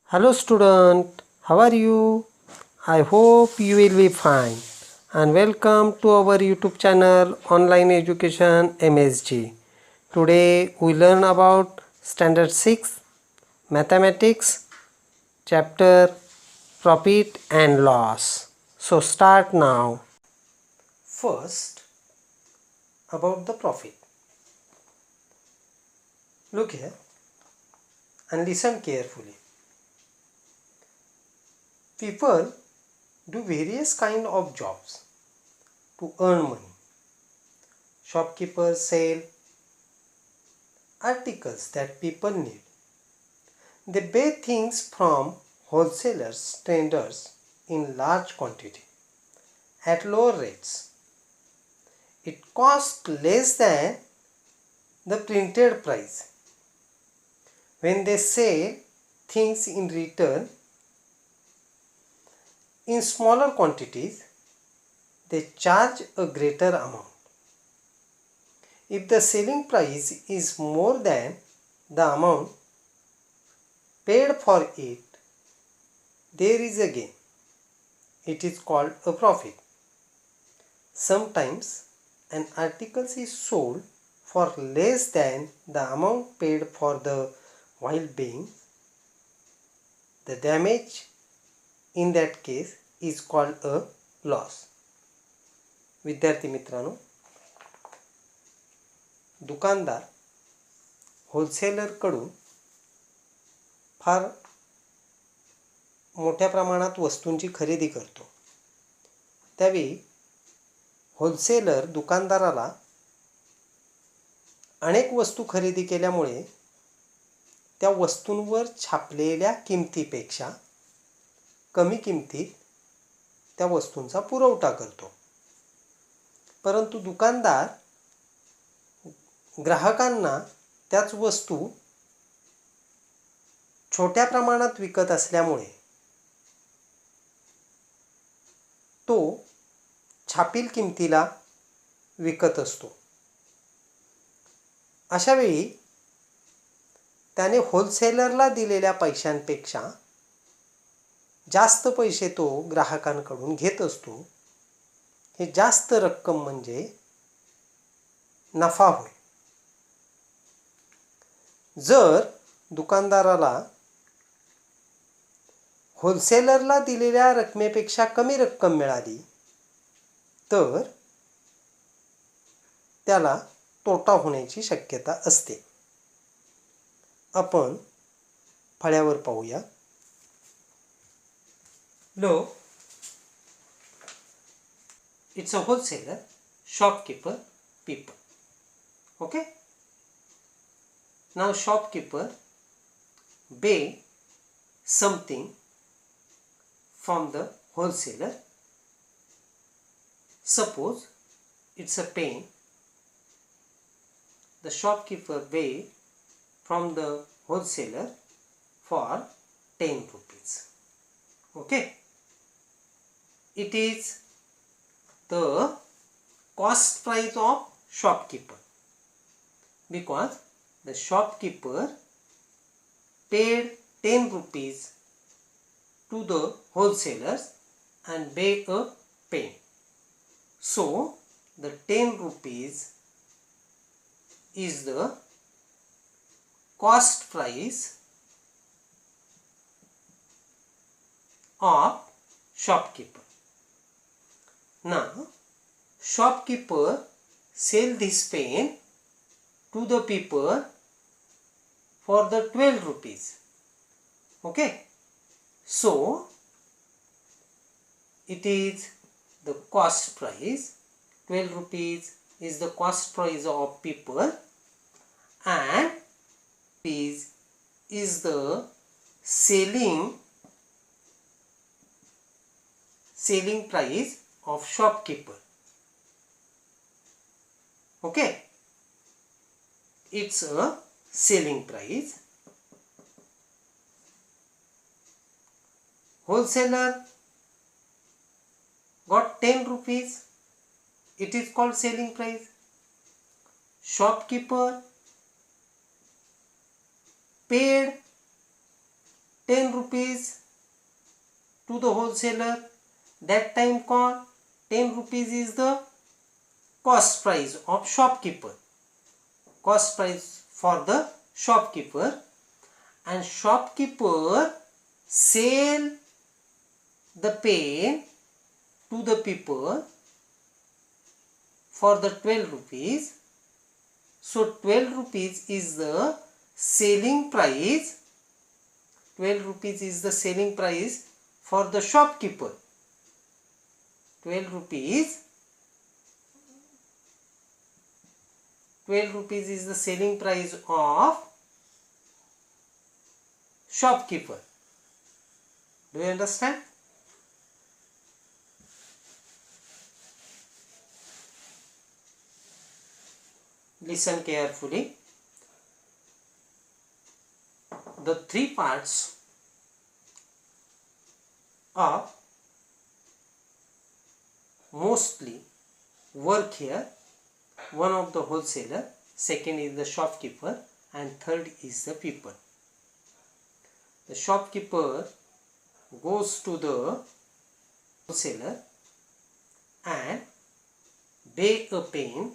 Hello student, how are you? I hope you will be fine and welcome to our YouTube channel Online Education MSG. Today we learn about Standard 6 Mathematics chapter Profit and Loss. So start now. First about the profit. Look here and listen carefully. People do various kind of jobs to earn money. Shopkeepers sell articles that people need. They buy things from wholesalers, traders in large quantity at lower rates. It costs less than the printed price. When they sell things in return in smaller quantities, they charge a greater amount. If the selling price is more than the amount paid for it, there is a gain. It is called a profit. Sometimes an article is sold for less than the amount paid for the while buying. The damage in that case is called a loss. विद्यार्थी मित्रांनो, दुकानदार होलसेलरकडून फार मोठ्या प्रमाणात वस्तूंची खरेदी करतो. त्यावेळी wholesaler दुकानदाराला अनेक वस्तू खरेदी केल्यामुळे त्या वस्तूंवर छापलेल्या किमतीपेक्षा कमी किमतीत त्या वस्तूंचा पुरवठा करतो. परंतु दुकानदार ग्राहकांना त्याच वस्तू छोट्या प्रमाणात विकत असल्यामुळे तो छापील किमतीला विकत असतो. अशा वेळी त्याने होलसेलरला दिलेल्या पैशांपेक्षा जास्त पैसे तो ग्राहकांकडून घेत असतो. हे जास्त रक्कम म्हणजे नफा होय. जर दुकानदाराला होलसेलरला दिलेल्या रकमेपेक्षा कमी रक्कम मिळाली तर त्याला तोटा होण्याची शक्यता असते. आपण फळ्यावर पाहूया. Look, it's a wholesaler, shopkeeper, people. Okay? Now shopkeeper buy something from the wholesaler. Suppose it's a pen. The shopkeeper buy from the wholesaler for 10 rupees. Okay? It is the cost price of shopkeeper because the shopkeeper paid 10 rupees to the wholesalers and buy a pen. So the 10 rupees is the cost price of shopkeeper. Now shopkeeper sell this pen to the people for the 12 rupees. Okay? So it is the cost price. 12 rupees is the cost price of people and is the selling price of shopkeeper. Okay? It's a selling price. Wholesaler got 10 rupees. It is called selling price. Shopkeeper paid 10 rupees to the wholesaler. That time called 10 rupees is the cost price of shopkeeper. Cost price for the shopkeeper, and shopkeeper sell the pen to the people for the 12 rupees. So 12 rupees is the selling price. 12 rupees is the selling price for the shopkeeper. 12 rupees is the selling price of shopkeeper. Do you understand? Listen carefully. The three parts of mostly work here. One of the wholesaler, second is the shopkeeper, and third is the people. The shopkeeper goes to the wholesaler and buy a pen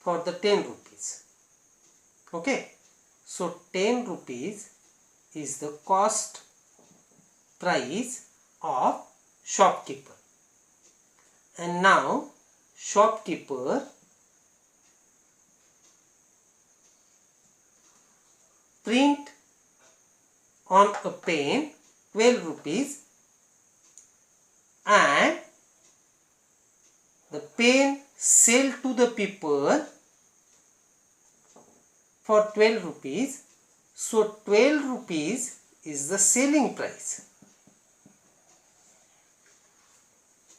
for the 10 rupees. Okay, so 10 rupees is the cost price of shopkeeper. And now shopkeeper print on a pen 12 rupees and the pen sell to the people for 12 rupees. So 12 rupees is the selling price.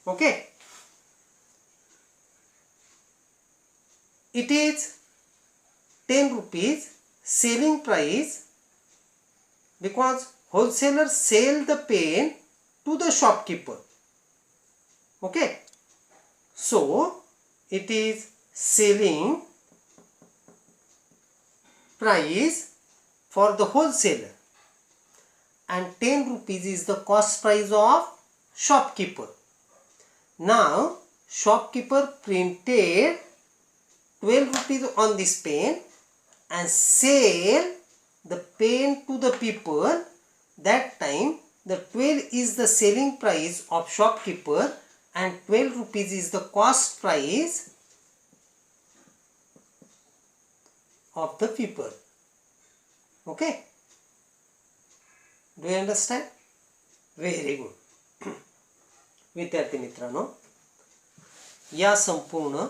Okay. It is 10 rupees selling price because wholesaler sell the pen to the shopkeeper. Okay. So it is selling price for the wholesaler and 10 rupees is the cost price of shopkeeper. Now shopkeeper printed 12 rupees on this pen and sell the pen to the people. That time the 12 is the selling price of shopkeeper and 12 rupees is the cost price of the people. Okay, do you understand? Very good. विद्यार्थी मित्रांनो, या संपूर्ण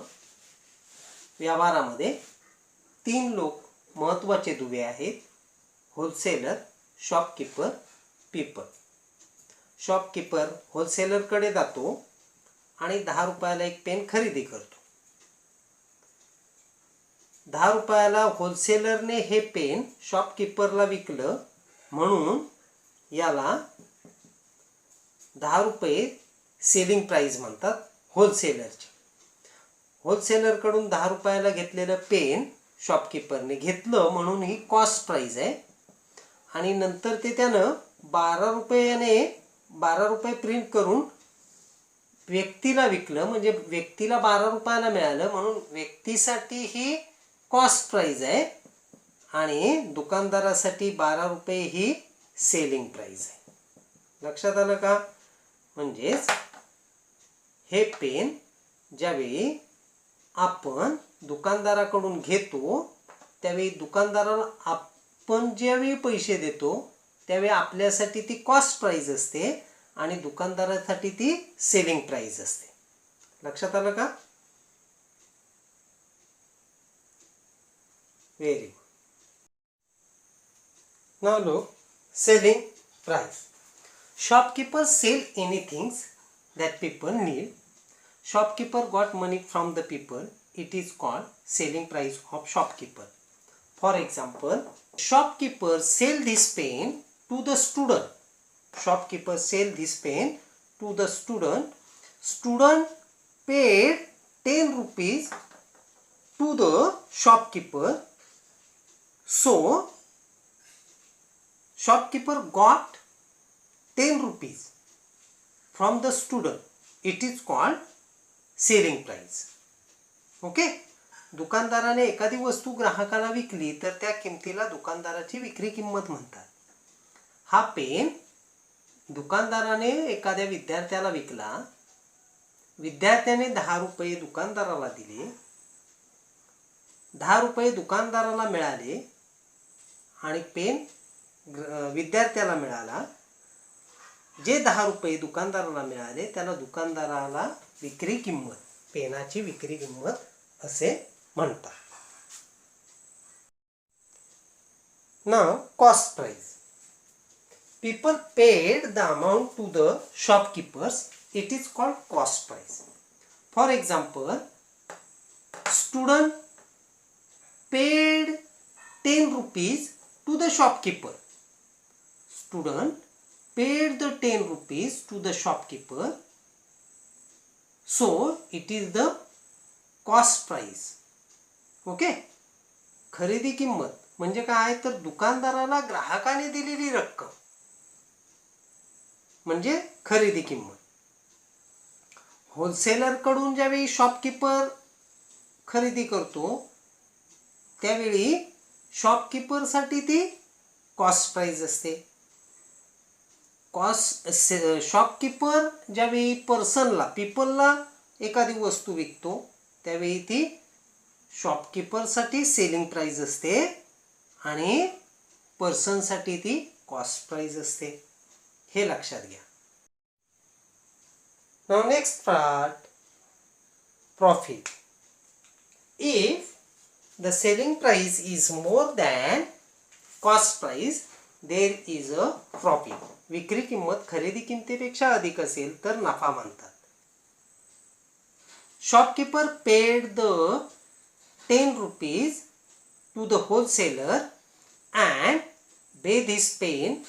व्यवहारामध्ये तीन लोक महत्त्वाचे दुवे आहेत: wholesaler, shopkeeper, people. Shopkeeper होलसेलरकडे जातो आणि 10 रुपयाला एक पेन खरेदी करतो. 10 रुपयाला होलसेलरने हे पेन शॉपकीपरला विकलं म्हणून याला 10 रुपये सेलिंग प्राइस म्हणतात होलसेलरची. होलसेलरकडून 10 रुपयाला घेतलेलं पेन शॉपकीपरने घेतलं म्हणून ही कॉस्ट प्राइस आहे. आणि नंतर ते त्यानं 12 रुपये प्रिंट करून व्यक्तीला विकलं, म्हणजे व्यक्तीला 12 रुपयाला मिळालं म्हणून व्यक्तीसाठी ही कॉस्ट प्राइस आहे आणि दुकानदारासाठी 12 रुपये ही सेलिंग प्राइस आहे. लक्षात आलं का? म्हणजेच हे पेन ज्यावेळी आपण दुकानदाराकडून घेतो त्यावेळी दुकानदाराला आपण ज्यावेळी पैसे देतो त्यावेळी आपल्यासाठी ती कॉस्ट प्राइस असते आणि दुकानदारासाठी ती सेलिंग प्राइस असते. लक्षात आलं का? Very good. Now look selling price. Shopkeepers sell anything that people need. Shopkeeper got money from the people. It is called selling price of shopkeeper. For example, shopkeeper sell this pen to the student. Shopkeeper sell this pen to the student. Student paid 10 rupees to the shopkeeper. So shopkeeper got 10 rupees from the student, it is called selling price. Okay, दुकानदाराने एखादी वस्तू ग्राहकाला विकली तर त्या किमतीला दुकानदाराची विक्री किंमत म्हणतात. हा पेन दुकानदाराने एखाद्या विद्यार्थ्याला विकला, विद्यार्थ्याने 10 रुपये दुकानदाराला दिले, 10 रुपये दुकानदाराला मिळाले आणि पेन विद्यार्थ्याला मिळाला. जे 10 रुपये दुकानदाराला मिळाले त्याला दुकानदाराला विक्री किंमत, पेनाची विक्री किंमत असे म्हणतात. नाव cost price. People paid the amount to the shopkeepers. It is called cost price. For example, student paid 10 rupees to the shopkeeper. Student paid the 10 rupees to the shopkeeper. So it is the cost price. Okay? खरेदी किंमत म्हणजे काय तर दुकानदाराला ग्राहकाने दिलेली रक्कम म्हणजे खरेदी किंमत. होलसेलर कडून ज्यावेळी शॉपकीपर खरेदी करतो त्यावेळी शॉपकीपर साठी ती कॉस्ट प्राइस असते. शॉपकीपर ज्यावेळी पीपलला एखादी वस्तू विकतो त्यावेळी ती शॉपकीपर साठी सेलिंग प्राइस असते आणि पर्सन साठी ती कॉस्ट प्राइस असते. हे लक्षात घ्या. Now next part, profit. If the selling price is more than cost price, there is a profit. विक्री किंमत खरेदी किमतीपेक्षा अधिक असेल तर नफा म्हणतात. Shopkeeper paid the 10 rupees to the wholesaler and paid his pen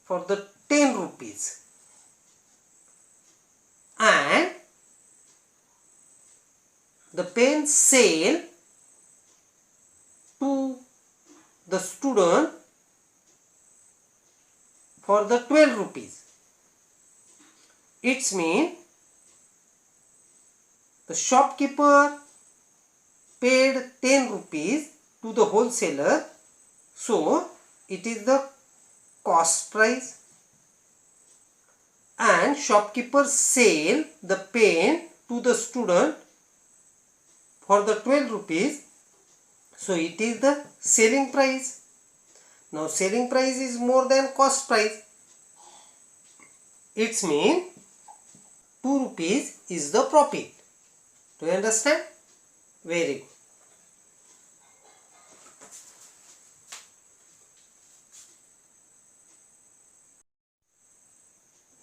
for the 10 rupees. And the pen sale to the student for the 12 rupees. It's mean the shopkeeper paid 10 rupees to the wholesaler, so it is the cost price. And shopkeeper sell the pen to the student for the 12 rupees, so it is the selling price. Now selling price is more than cost price. It's mean 2 rupees is the profit. Do you understand? Very good.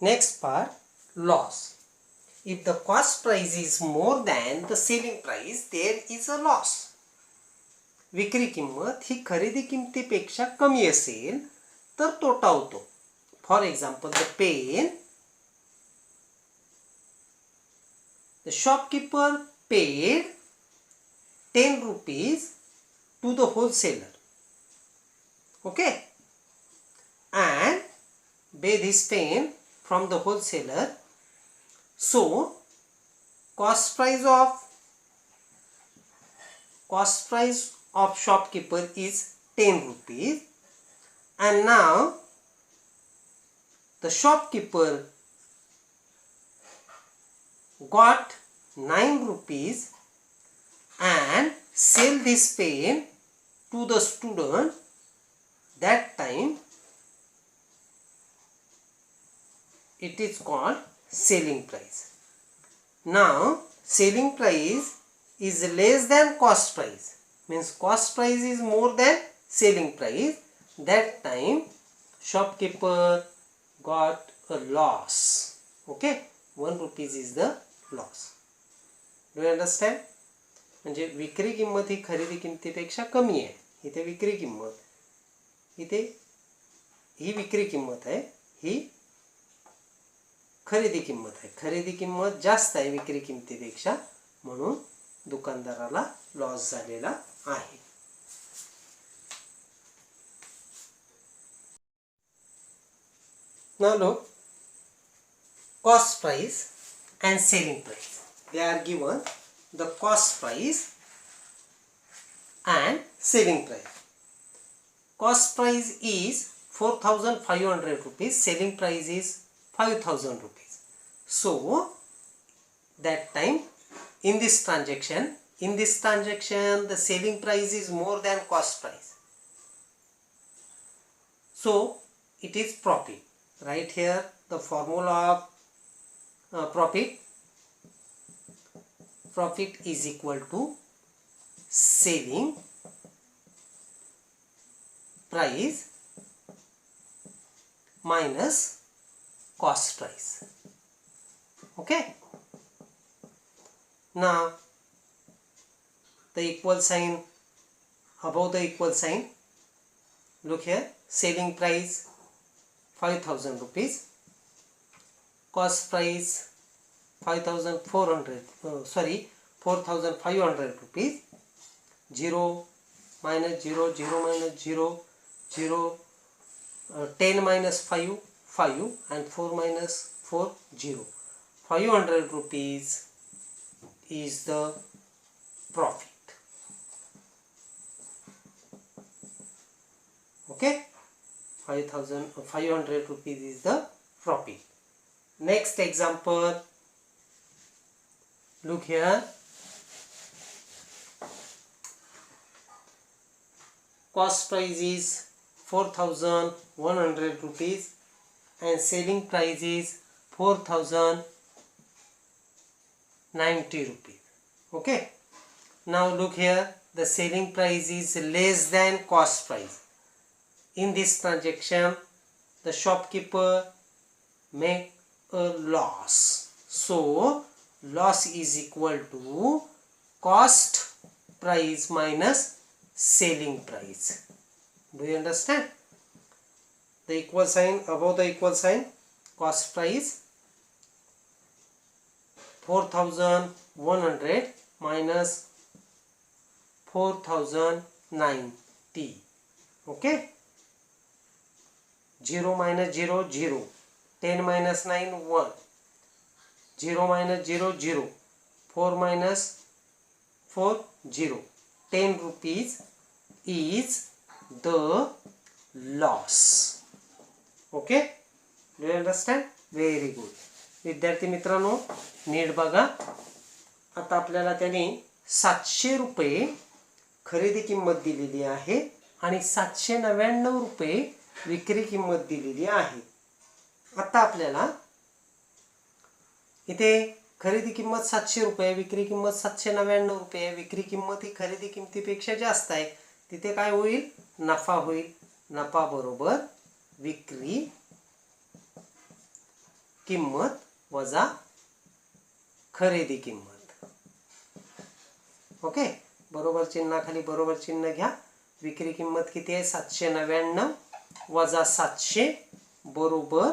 Next part, loss. If the cost price is more than the selling price, there is a loss. विक्री किंमत ही खरेदी किमतीपेक्षा कमी असेल तर तोटा होतो. For example, the pen, the shopkeeper paid 10 rupees to the wholesaler. Okay? And paid his pen from the wholesaler. So cost price of shopkeeper is 10 rupees, and now the shopkeeper got 9 rupees and sell this pen to the student. That time it is called selling price. Now selling price is less than cost price, means cost price is more than selling price. That time shopkeeper got a loss. Okay, 1 rupees is the loss. Do you understand? म्हणजे विक्री किंमत ही खरेदी किमतीपेक्षा कमी आहे. इथे विक्री किंमत, इथे ही विक्री किंमत आहे, ही खरेदी किंमत आहे. खरेदी किंमत जास्त आहे विक्री किमतीपेक्षा, म्हणून दुकानदाराला लॉस झालेला आहे. Now look, cost price and selling price. They are given the cost price and selling price. Cost price is 4,500 rupees, selling price is 5,000 rupees. So that time in this transaction the selling price is more than cost price. So it is profit. Right here the formula of profit is equal to selling price minus cost price. Okay. Now the equal sign, above the equal sign, look here, selling price 5,000 rupees, cost price 4,500 rupees. 0 minus 0, 0 minus 0, 0, 10 minus 5, 5, and 4 minus 4, 0. 500 rupees is the profit. Okay, 500 rupees is the profit. Next example, look here, cost price is 4,100 rupees and selling price is 4,090 rupees. Okay, now look here, the selling price is less than cost price. In this transaction the shopkeeper make a loss, so loss is equal to cost price minus selling price. Do you understand? The equal sign, above the equal sign, cost price 4,100 minus 4,090. Okay, 0 minus 0, 0, 10 minus 9, 1, 0 minus 0, 0, 4 minus 4, 0. 10 rupees is the loss. Okay, do you understand? Very good. विद्यार्थी मित्रांनो, NEET बघा. आता आपल्याला त्याने 700 रुपये खरेदी किंमत दिलेली आहे आणि 799 रुपये विक्री किंमत दिलेली आहे. आता आपल्याला इथे खरेदी किंमत 700 रुपये, विक्री किंमत 799 रुपये, विक्री किंमत ही खरेदी किंमतीपेक्षा जास्त आहे. तिथे काय होईल? नफा होईल. नफा बरोबर विक्री किंमत वजा खरेदी किंमत. ओके, बरोबर चिन्हाखाली बरोबर चिन्ह घ्या. विक्री किंमत किती आहे? 799 वजा 700 बरोबर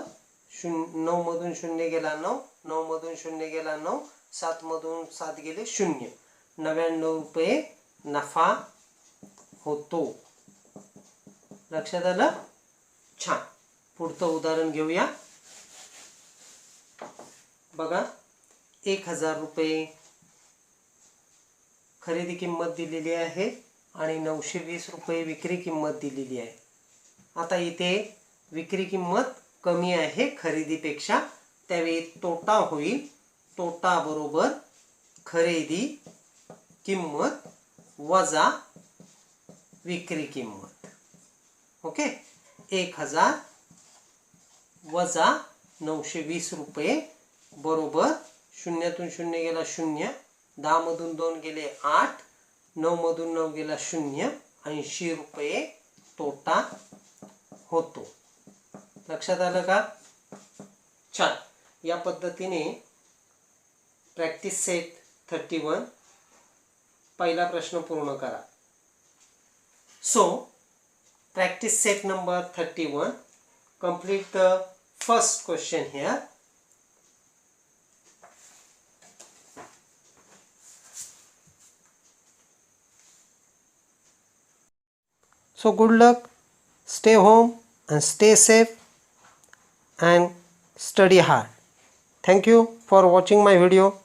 9 मधून 0 गेला 9, 9 मधून 0 गेला 9, 7 मधून 7 गेले 0. 99 रुपये नफा होतो. लक्षात आलं? छान. पुढचं उदाहरण घेऊया. बघा, 1000 रुपये खरेदी किंमत दिलेली आहे आणि 920 रुपये विक्री किंमत दिलेली आहे. आता इथे विक्री किंमत कमी आहे खरेदीपेक्षा, त्यावेळी तोटा होईल. तोटा बरोबर खरेदी किंमत वजा विक्री किंमत. ओके, 1000 वजा 920 रुपये बरोबर 0तून 0 गेला 0, 10 मधून 2 गेले 8, 9 मधून 9 गेला 0, 80 रुपये तोटा होतो. लक्षात आलं का? छान. या पद्धतीने प्रॅक्टिस सेट 31 पहिला प्रश्न पूर्ण करा. So practice set number 31, complete the first question here. So good luck, stay home and stay safe. and study hard. Thank you for watching my video.